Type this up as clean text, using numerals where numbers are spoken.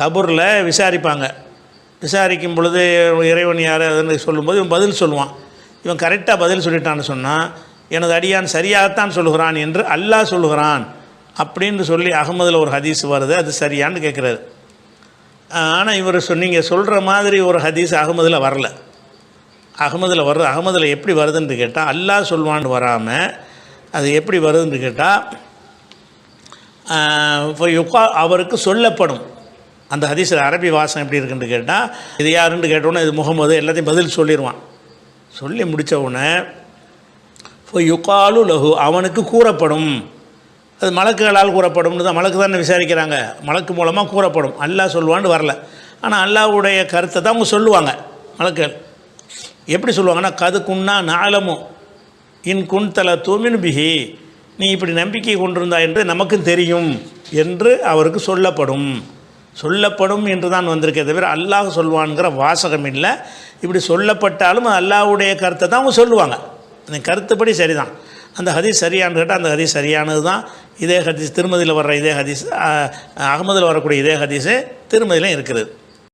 கபூரில் விசாரிப்பாங்க. விசாரிக்கும் பொழுது இறைவன் யார் அதுன்னு சொல்லும்போது இவன் பதில் சொல்லுவான். இவன் கரெக்டாக பதில் சொல்லிட்டான்னு சொன்னால் எனது அடியான் சரியாகத்தான் சொல்லுகிறான் என்று அல்லாஹ் சொல்லுகிறான் அப்படின்னு சொல்லி அகமதில் ஒரு ஹதீஸ் வருது, அது சரியான்னு கேட்குறாரு. ஆனால் இவர் நீங்கள் சொல்கிற மாதிரி ஒரு ஹதீஸ் அகமதில் வரல. அகமதில் எப்படி வருதுன்னு கேட்டால் அல்லாஹ் சொல்வான்னு வராமல் அது எப்படி வருதுன்னு கேட்டால் அவருக்கு சொல்லப்படும். அந்த ஹதீஸில் அரபி வாசம் எப்படி இருக்குன்னு கேட்டால் இது யாருன்னு கேட்டோன்னே இது முகமது எல்லாத்தையும் பதில் சொல்லிடுவான். சொல்லி முடித்த உடனே யுகாலு லஹு அவனுக்கு கூறப்படும். அது மலக்குகளால் கூறப்படும்னு தான், மலக்கு தானே விசாரிக்கிறாங்க, மலக்கு மூலமாக கூறப்படும். அல்லாஹ் சொல்லுவான்னு வரல. ஆனால் அல்லாஹ்வுடைய கருத்தை தான் அவங்க சொல்லுவாங்க. மலக்குகள் எப்படி சொல்லுவாங்கன்னா கது குன்னா நாளமும் இன் குன்தல தூமின் பிஹி, நீ இப்படி நம்பிக்கை கொண்டிருந்தா என்று நமக்கும் தெரியும் என்று அவருக்கு சொல்லப்படும் என்று தான் வந்திருக்கே தவிர அல்லாஹ் சொல்வான்கிற வாசகம் இல்லை. இப்படி சொல்லப்பட்டாலும் அல்லாஹ்வுடைய கருத்தை தான் அவங்க சொல்லுவாங்க. அந்த கருத்துப்படி சரிதான். அந்த ஹதீஸ் சரியானு கேட்டால் அந்த ஹதீஸ் சரியானது தான். இதே ஹதீஸ் திருமதியில் வர்ற இதே ஹதீஸ் அகமதில் வரக்கூடிய இதே ஹதீஸு திருமதியிலும் இருக்கிறது.